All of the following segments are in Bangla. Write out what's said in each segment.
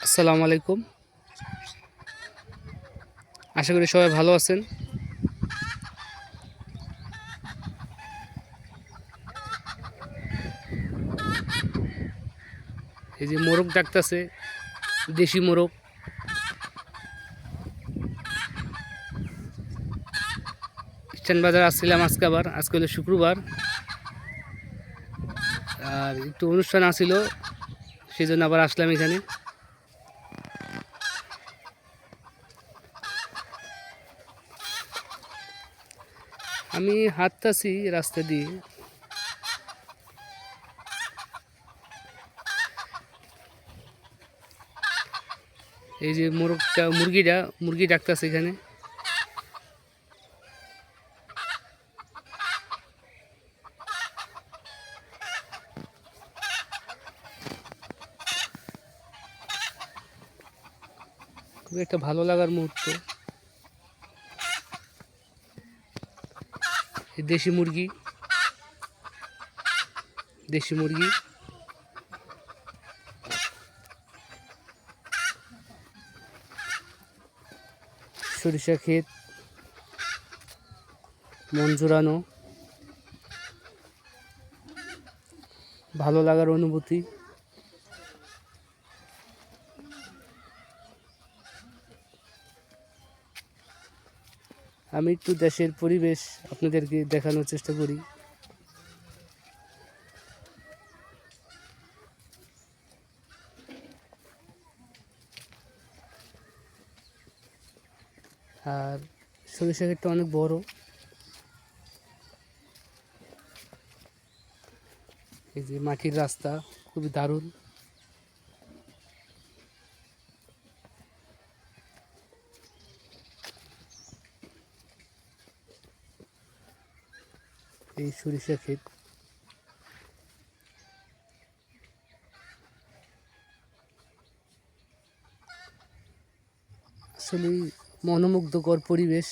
আসসালামু আলাইকুম। আশা করি সবাই ভালো আছেন। এই যে মোরগ ডাকতেছে, দেশি মোরগ। স্ট্যান্ড বাজার আসছিলাম আজকে হলো শুক্রবার, আর একটু অনুষ্ঠান আসছিল, সেই জন্য আবার আসলাম এখানে। আমি হাঁটতাছি রাস্তা দিয়ে। এই যে মুরগি ডাকতেছে এখানে। খুব একটা ভালো লাগার মুহূর্ত। এই দেশি মুরগি। সরিষা ক্ষেত, মন জোড়ানো, ভালো লাগার অনুভূতি। আমি একটু দেশের পরিবেশ আপনাদেরকে দেখানোর চেষ্টা করি। আর সরিষা ক্ষেতটা অনেক বড়। এই যে মাটির রাস্তা, খুবই দারুণ। এই সরিষা ক্ষেত। আসলে মনোমুগ্ধকর পরিবেশ।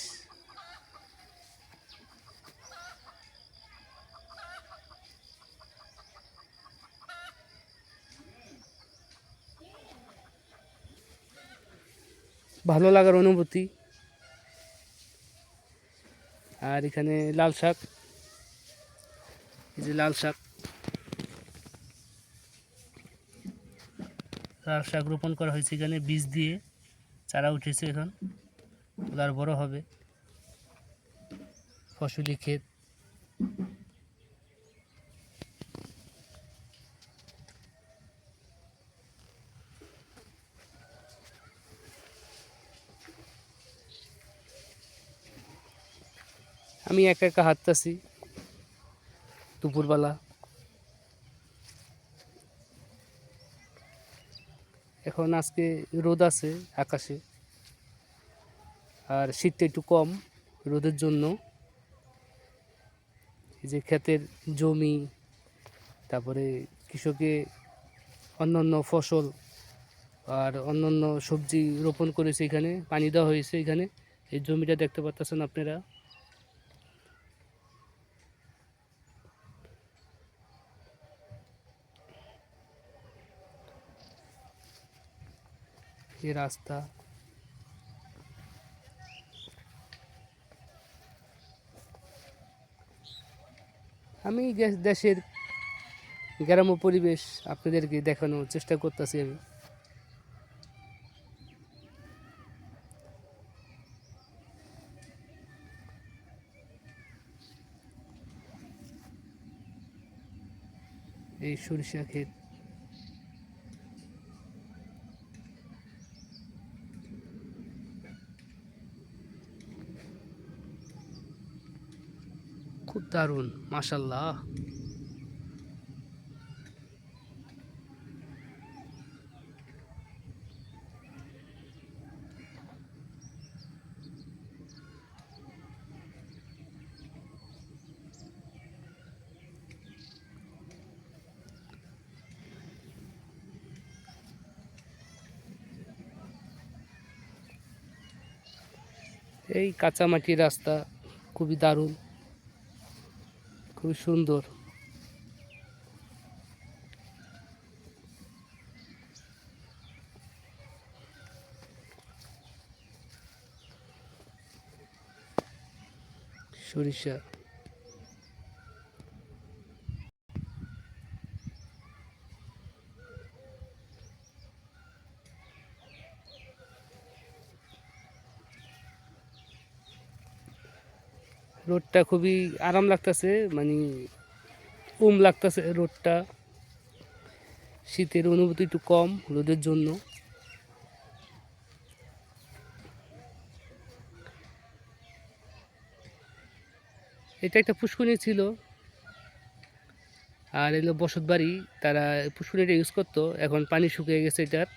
ভালো লাগার অনুভূতি। আর এখানে লাল শাক, এই যে লাল শাক রোপণ করা হয়েছে এখানে, বীজ দিয়ে চারা উঠেছে, এখন আর বড় হবে। ফসলি ক্ষেত। আমি একা একা হাঁটতাছি দুপুরবেলা। এখন আজকে রোদ আছে আকাশে, আর শীতটা একটু কম রোদের জন্য। এই যে ক্ষেতের জমি, তারপরে কৃষকে অন্যান্য ফসল আর অন্যান্য সবজি রোপণ করেছে, এখানে পানি দেওয়া হয়েছে। এখানে এই জমিটা দেখতে পাচ্ছেন আপনারা। এই রাস্তা। আমি দেশের গ্রাম্য পরিবেশ আপনাদেরকে দেখানোর চেষ্টা করতেছি আমি। এই সরিষা ক্ষেত। খুব দারুণ, মাশাল্লাহ। এই কাঁচা মাটির রাস্তা, খুবই দারুণ, খুবই সুন্দর। সরিষা। রোদটা খুবই আরাম লাগতেছে, মানে লাগতেছে রোদটা। শীতের অনুভূতি একটু কম রোদের জন্য। এটা একটা পুষ্করিণী ছিল, আর এগুলো বসত বাড়ি, তারা পুষ্করিণীটা ইউজ করতো। এখন পানি শুকিয়ে গেছে এটার,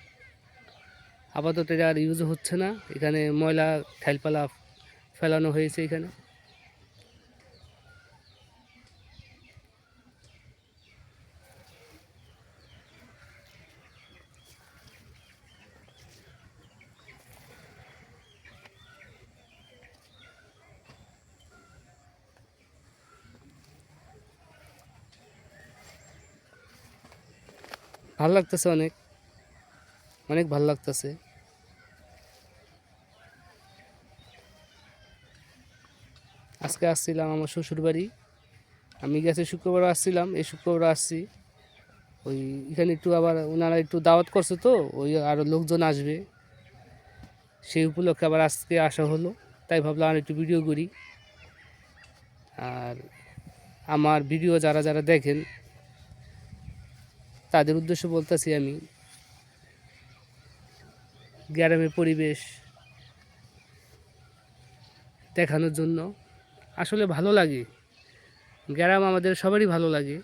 আপাতত এটা আর ইউজ হচ্ছে না। এখানে ময়লা ঠাইলপালা ফেলানো হয়েছে এখানে। ভালো লাগতেছে, অনেক অনেক ভালো লাগতেছে। আজকে আসছিলাম আমার শ্বশুর বাড়ি। আমি গেছে শুক্রবার আসছিলাম, এই শুক্রবার আসছি। ওই এখানে একটু আবার ওনারা একটু দাওয়াত করছে, তো ওই আরও লোকজন আসবে, সেই উপলক্ষে আবার আজকে আসা হলো। তাই ভাবলাম আর একটু ভিডিও করি। আর আমার ভিডিও যারা যারা দেখেন তাদের উদ্দেশ্যে বলতেছি, আমি গ্রামের পরিবেশ দেখানোর জন্য। আসলে ভালো লাগে, গ্রাম আমাদের সবারই ভালো লাগে।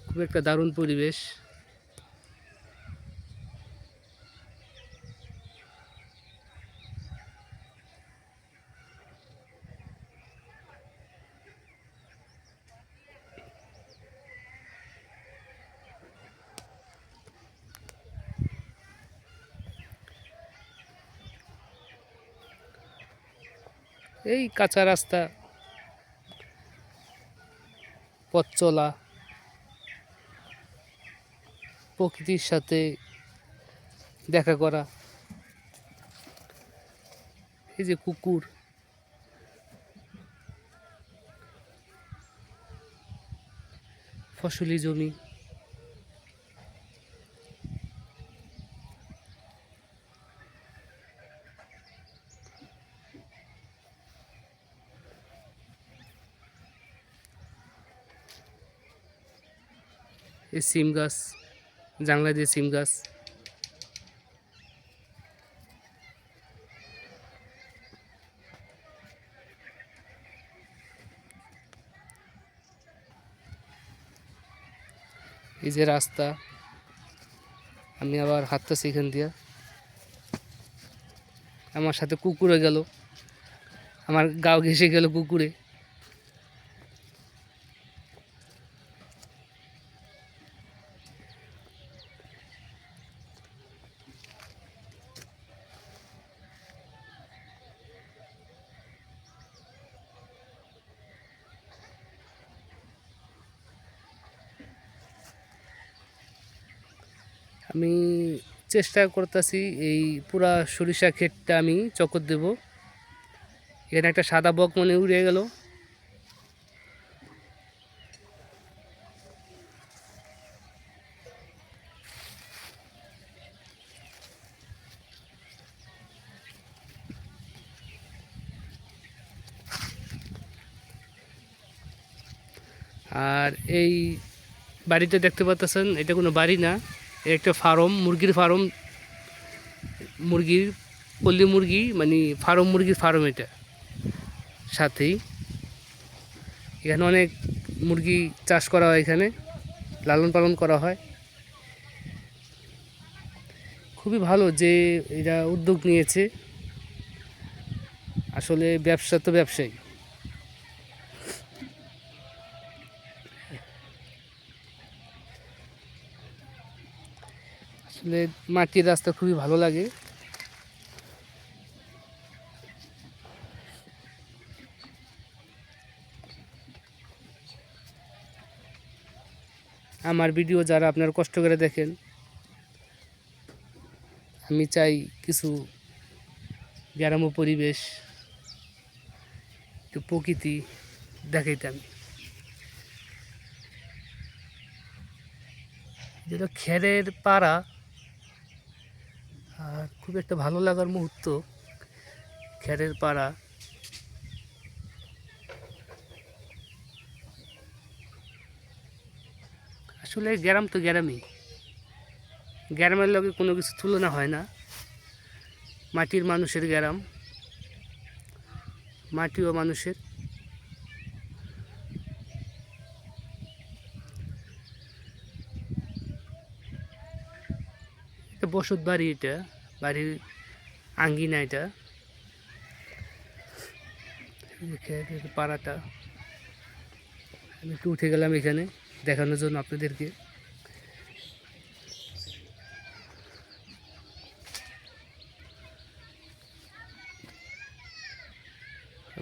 খুব একটা দারুণ পরিবেশ। এই কাঁচা রাস্তা, পথ চলা, প্রকৃতির সাথে দেখা করা। এই যে কুকুর, ফসলি জমি, এই সিম গাছ, জাংলা দিয়ে সিম গাছ। এই যে রাস্তা, আমি আবার হাঁটতেছি এখান দিয়ে। আমার সাথে কুকুরে গেল, আমার গাও ঘেঁষে গেল কুকুরে। আমি চেষ্টা করতেছি এই পুরা সরিষা ক্ষেতটা আমি চক্কর দেব। এখানে একটা সাদা বক মনে উড়ে গেল। আর এই বাড়িতে দেখতে পাচ্ছেন, এটা কোনো বাড়ি না, এটা একটা ফার্ম, মুরগির ফার্ম। মুরগির, পল্লী মুরগি, মানে ফার্ম, মুরগির ফার্ম। এটা সাথেই এখানে অনেক মুরগি চাষ করা হয়, এখানে লালন পালন করা হয়। খুবই ভালো যে এরা উদ্যোগ নিয়েছে। আসলে ব্যবসা তো ব্যবসায়ী। আসলে মাটির রাস্তা খুবই ভালো লাগে। আমার ভিডিও যারা আপনারা কষ্ট করে দেখেন, আমি চাই কিছু গ্রাম্য পরিবেশ, একটু প্রকৃতি দেখাইতে। আমি যেটা খেরের পাড়া, আর খুব একটা ভালো লাগার মুহূর্ত খেরের পাড়া। আসলে গ্রাম তো গ্রামই, গ্রামের লগে কোনো কিছু তুলনা হয় না। মাটির মানুষের গ্রাম, মাটি ও মানুষের। এটা বসত বাড়ি, এটা বাড়ির আঙ্গিনা, এটা পাড়াটা। আমি একটু উঠে গেলাম এখানে দেখানোর জন্য আপনাদেরকে।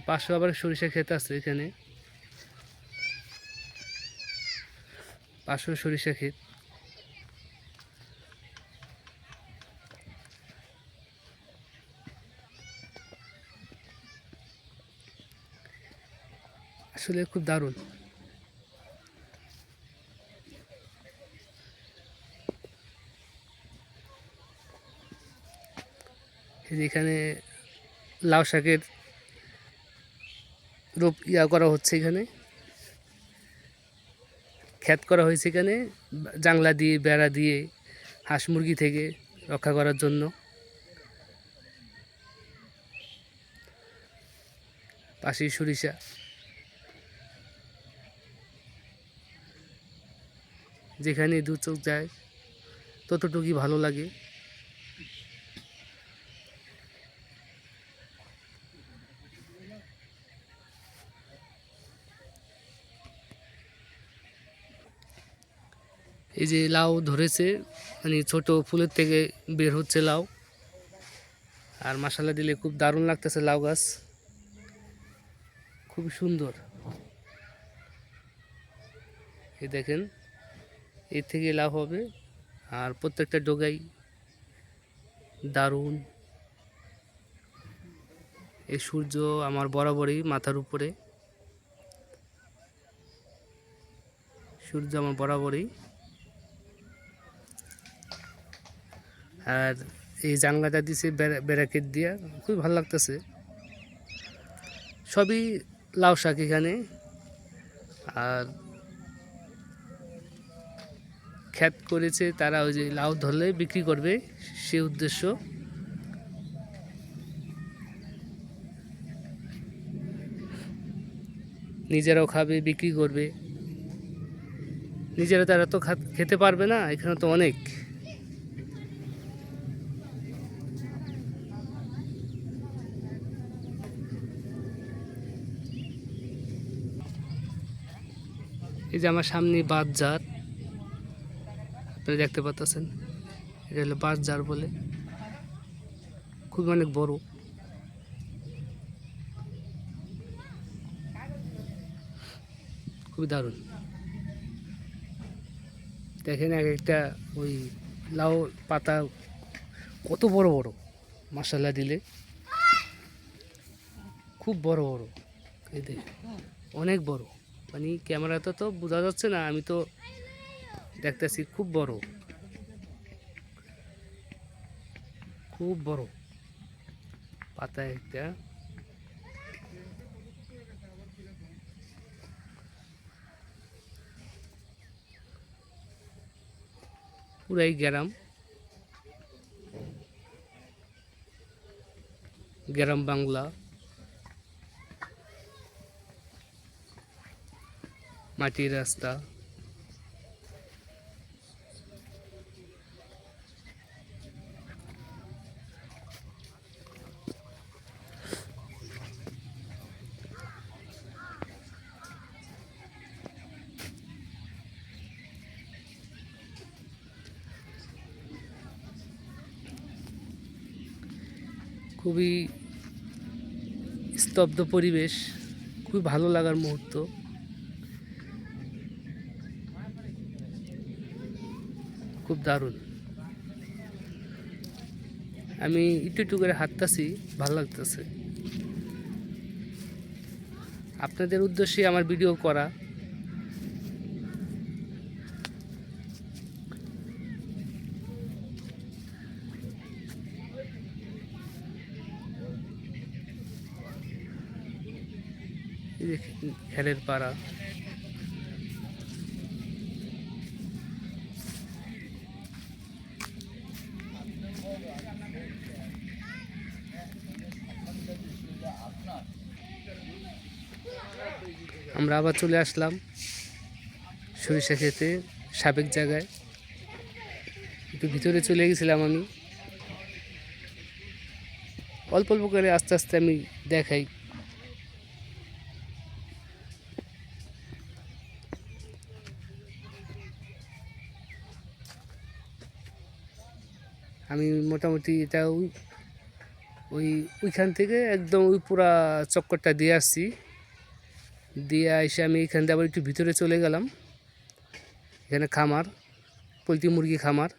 পাশে আবার সরিষা ক্ষেত আছে, এখানে পাশে সরিষা ক্ষেত। আসলে খুব দারুণ। এখানে লাউ শাকের করা হচ্ছে, এখানে ক্ষেত করা হয়েছে, এখানে জাংলা দিয়ে, বেড়া দিয়ে, হাঁস মুরগি থেকে রক্ষা করার জন্য। পাশেই সরিষা। যেখানে দু চোখ যায় ততটুকুই ভালো লাগে। এই যে লাউ ধরেছে, মানে ছোট ফুলের থেকে বের হচ্ছে লাউ। আর মশলা দিলে খুব দারুণ লাগতেছে লাউ গাছ, খুব সুন্দর। এই দেখেন, এর থেকে লাভ হবে। আর প্রত্যেকটা ডগাই দারুণ। এই সূর্য আমার বরাবরই মাথার উপরে, সূর্য আমার বরাবরই। আর এই জানলাটা দিছে ব্যারাকেট দিয়া, খুবই ভালো লাগতেছে। সবই লাউ শাক এখানে। আর ক্ষেত করেছে তারা, ওই যে লাউ ধরলে বিক্রি করবে, সে উদ্দেশ্য। নিজেরাও খাবে, বিক্রি করবে। নিজেরা তারা তো খেতে পারবে না, এখানে তো অনেক। এই যে আমার সামনে বাঁশঝাড়, আপনারা দেখতে পাচ্ছেন, এটা হলো বাঁশঝাড় বলে, খুব অনেক বড়। খুবই দারুণ। দেখেন এক একটা ওই লাউ পাতা কত বড় বড়, মশলা দিলে খুব বড় বড়। এই দেখ, অনেক বড়, মানে ক্যামেরাতে তো বোঝা যাচ্ছে না, আমি তো দেখতেছি খুব বড়, খুব বড় পাতা একটা। পুরাই গ্রাম, গ্রাম বাংলা, মাটির রাস্তা। খুবই স্তব্ধ পরিবেশ, খুবই ভালো লাগার মুহূর্ত। খুব দারুণ। আমি একটু একটু করে হাঁটতেছি, ভালো লাগতেছে। আপনাদের উদ্দেশ্যে আমার ভিডিও করা। এই যে খেলের পাড়া। আমরা আবার চলে আসলাম সরিষা খেতে, সাবেক জায়গায়। একটু ভিতরে চলে গেছিলাম আমি, অল্প অল্প করে আস্তে আস্তে আমি দেখাই। আমি মোটামুটি এটা ওইখান থেকে একদম ওই পুরা চক্করটা দিয়ে আসছি। দিয়ে এসে আমি এখান থেকে আবার একটু ভিতরে চলে গেলাম। এখানে খামার, পোলট্রি মুরগি খামার।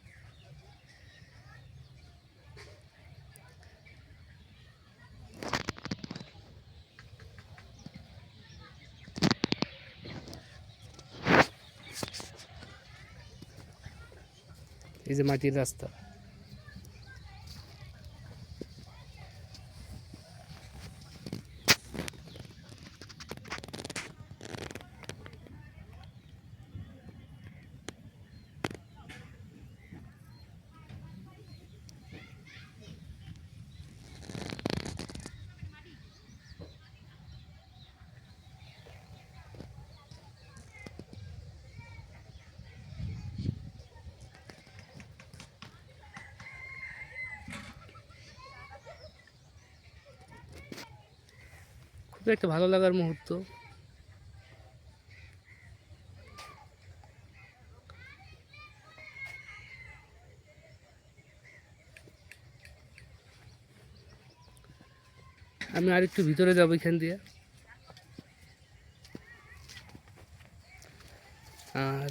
এই যে মাটির রাস্তা। খুব একটা ভালো লাগার মুহূর্ত। আমি আরেকটু ভিতরে যাবো এখান দিয়ে। আর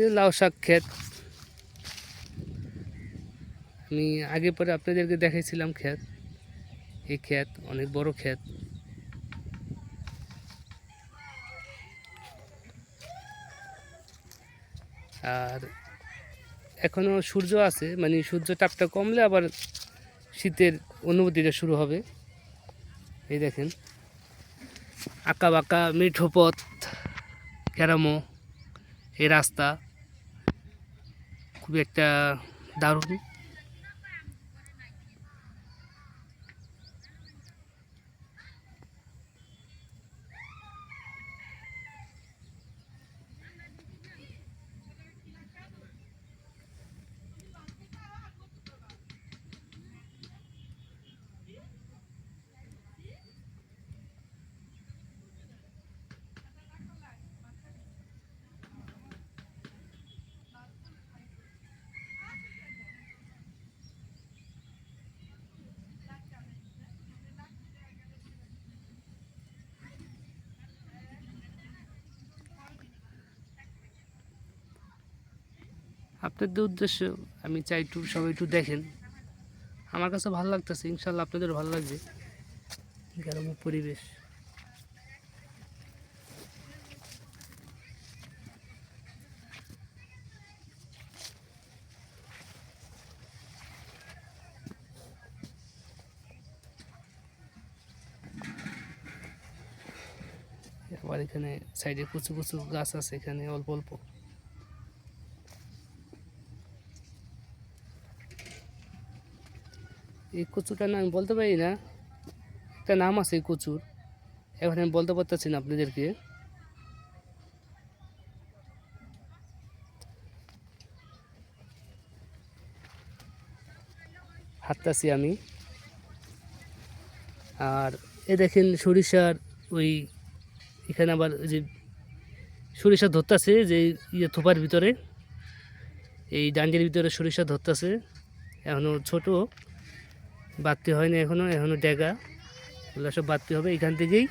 এই লাউ শাক ক্ষেত, আমি আগে পরে আপনাদেরকে দেখাইছিলাম ক্ষেত। এই ক্ষেত অনেক বড় ক্ষেত। আর এখনও সূর্য আছে, মানে সূর্য তাপটা কমলে আবার শীতের অনুভূতিটা শুরু হবে। এই দেখেন আঁকা বাঁকা মিঠো পথ, ক্যারামো এই রাস্তা, খুবই একটা দারুণ। আপনাদের উদ্দেশ্য আমি চাই একটু সবাই একটু দেখেন। আমার কাছে ভালো লাগতেছে, ইনশাল্লাহ আপনাদেরও ভালো লাগবে। গ্রাম্য পরিবেশ। আবার এখানে সাইডে কুচু কুচু গাছ আছে, এখানে অল্প অল্প। এই কচুটার নাম বলতে পারি না, একটা নাম আছে এই কচুর, এখন আমি বলতে পারতেছি না আপনাদেরকে। হাঁটতাছি আমি। আর এ দেখেন সরিষার ওই এখানে আবার যে সরিষা ধরতেছে, যে থোপার ভিতরে, এই ডান্ডির ভিতরে সরিষা ধরতেছে। এখনও ছোট, বাড়তি হয়নি এখনও ডেগা, ওগুলো সব বাড়তি হবে। এখান থেকেই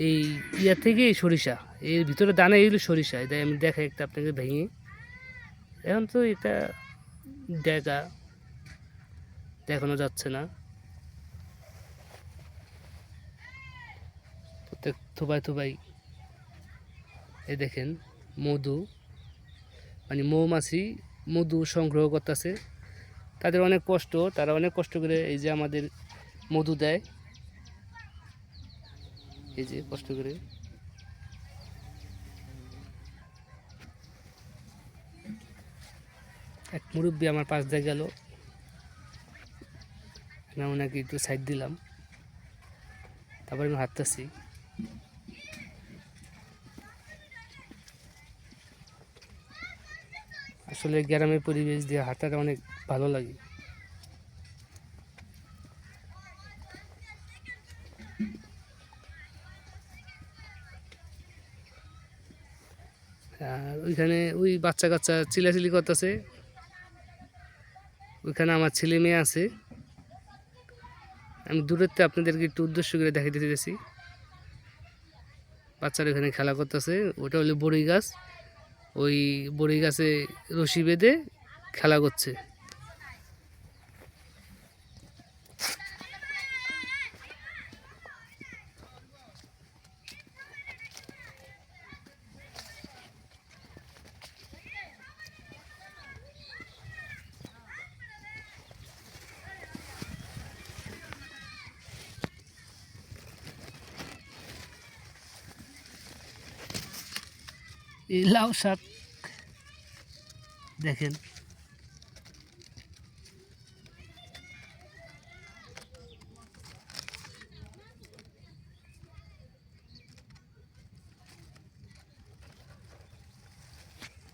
এই ইয়ার থেকে এই সরিষা, এর ভিতরে দানা এগুলো সরিষা। তাই আমি দেখাই একটা আপনাকে ভেঙে। এখন তো এটা ডেগা দেখানো যাচ্ছে না। প্রত্যেক থোবায় থোবায় এই দেখেন মধু, মানে মৌমাছি মধু সংগ্রহ করতেছে। তাদের অনেক কষ্ট, তারা অনেক কষ্ট করে এই যে আমাদের মধু দেয়, এই যে কষ্ট করে। এক মুরব্বী আমার পাশ দিয়ে গেল, আমি ওনাকে একটু সাইড দিলাম, তারপরে আমি হাঁটতেছি। আসলে গ্রামের পরিবেশ দিয়ে হাঁটাটা অনেক ভালো লাগে। আর ওইখানে ওই বাচ্চা কাচ্চা চিলাচিলি করতেছে, ওইখানে আমার ছেলে মেয়ে আছে। আমি দূরের থেকে আপনাদেরকে একটু উদ্দেশ্য করে দেখাইতে দিতেছি। বাচ্চারা এখানে খেলা করতেছে, ওটা হলো বড়ই গাছ। ওই বড়ই গাছে রশি বেঁধে খেলা করছে। এই লাউ শাক দেখেন,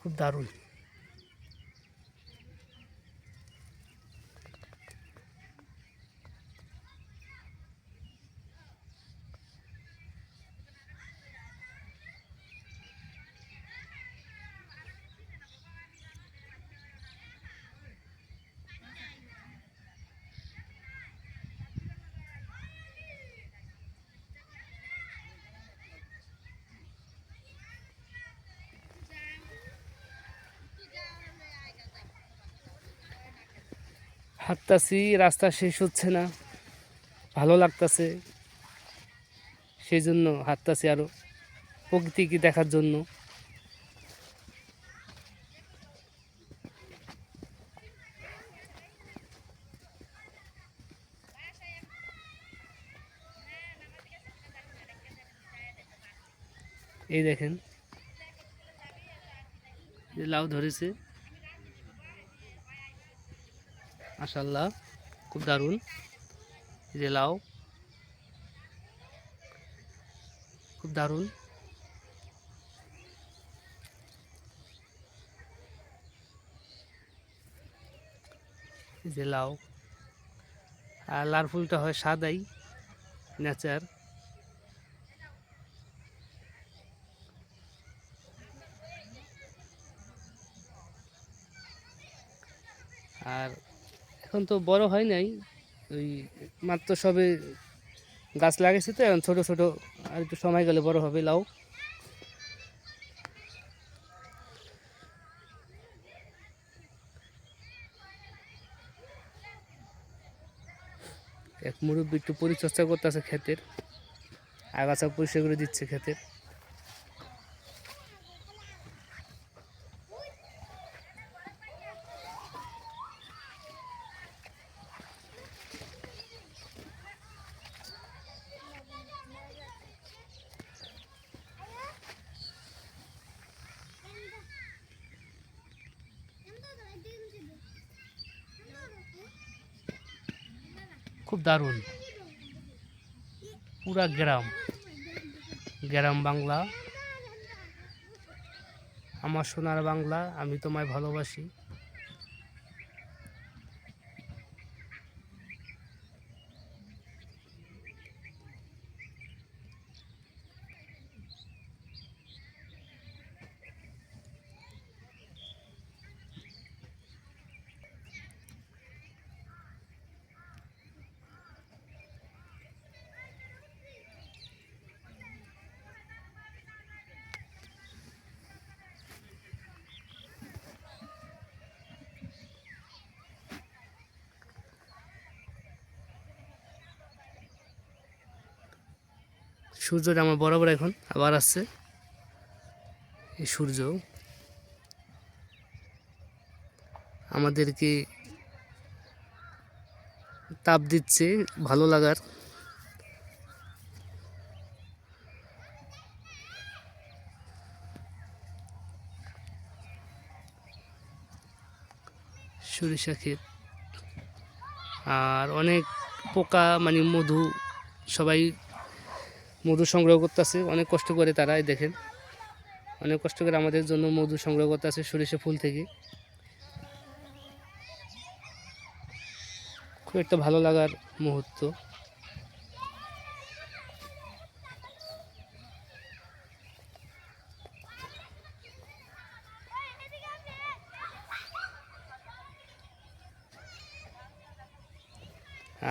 খুব দারুণ। হাঁটতাছি, রাস্তা শেষ হচ্ছে না, ভালো লাগতাছে, সেই জন্য হাঁটতাছি আরো প্রকৃতিকে দেখার জন্য। এই দেখেন যে লাউ ধরেছে, মাশাআল্লাহ খুব দারুণ। এই যে লাউ, খুব দারুণ। এই যে লাউ, আর লাল ফুলটা হয় সাদাই, নেচার। আর এখন তো বড় হয় নাই, ওই মাত্র সবে গাছ লাগাইছে, তো এখন ছোট ছোট, আর একটু সময় গেলে বড় হবে লাউ। এক মুরব্বী একটু পরিচর্যা করতেছে ক্ষেতের, আগাছা পরিষ্কার করে দিচ্ছে ক্ষেতের। খুব দারুণ, পুরা গ্রাম, গ্রাম বাংলা, আমার সোনার বাংলা, আমি তোমায় ভালোবাসি। সূর্যটা আমার বরাবর এখন আবার আসছে। এই সূর্য আমাদেরকে তাপ দিচ্ছে ভালো লাগার। সরিষা ক্ষেত আর অনেক পোকা মানে মধু, সবাই মধু সংগ্রহ করতেছে অনেক কষ্ট করে তারা। দেখেন অনেক কষ্ট করে আমাদের জন্য মধু সংগ্রহ করতেছে সরিষা ফুল থেকে। খুব একটা ভালো লাগার মুহূর্ত।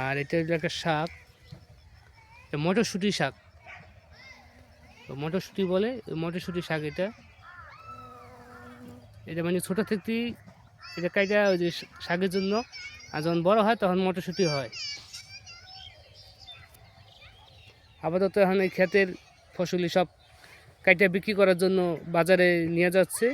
আর এটা হলো একটা শাক, মটরশুঁটি শাক, মটরশুঁটি বলে, মটরশুঁটি শাক। এটা এটা মানে ছোটো থেকেই এটা কাইটা ওই যে শাকের জন্য, আর যখন বড় হয় তখন মটরশুঁটি হয়। আপাতত এখন এই ক্ষেতের ফসলি সব কাইটা বিক্রি করার জন্য বাজারে নিয়ে যাচ্ছে।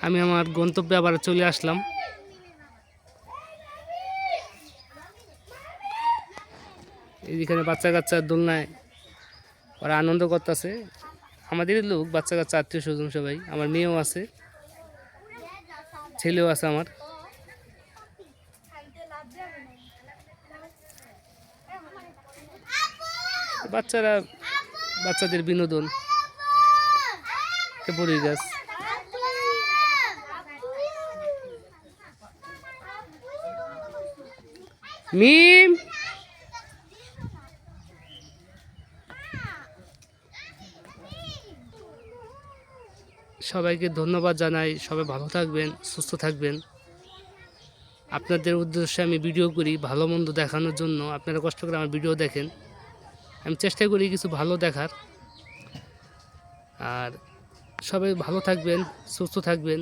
আমি আমার গন্তব্যে আবার চলে আসলাম। এইখানে বাচ্চা কাচ্চা দোলনায় ওরা আনন্দ করতেছে। আমাদেরই লোক, বাচ্চা কাচ্চা, আত্মীয় স্বজন সবাই। আমার মেয়েও আছে, ছেলেও আছে আমার। বাচ্চারা, বাচ্চাদের বিনোদন। বড়ই গাছ, মিম। সবাইকে ধন্যবাদ জানাই। সবাই ভালো থাকবেন, সুস্থ থাকবেন। আপনাদের উদ্দেশ্যে আমি ভিডিও করি ভালো মন্দ দেখানোর জন্য। আপনারা কষ্ট করে আমার ভিডিও দেখেন, আমি চেষ্টা করি কিছু ভালো দেখার। আর সবাই ভালো থাকবেন, সুস্থ থাকবেন।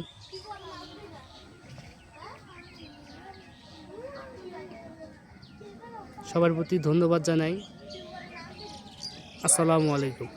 সবার প্রতি ধন্যবাদ জানাই। আসসালামু আলাইকুম।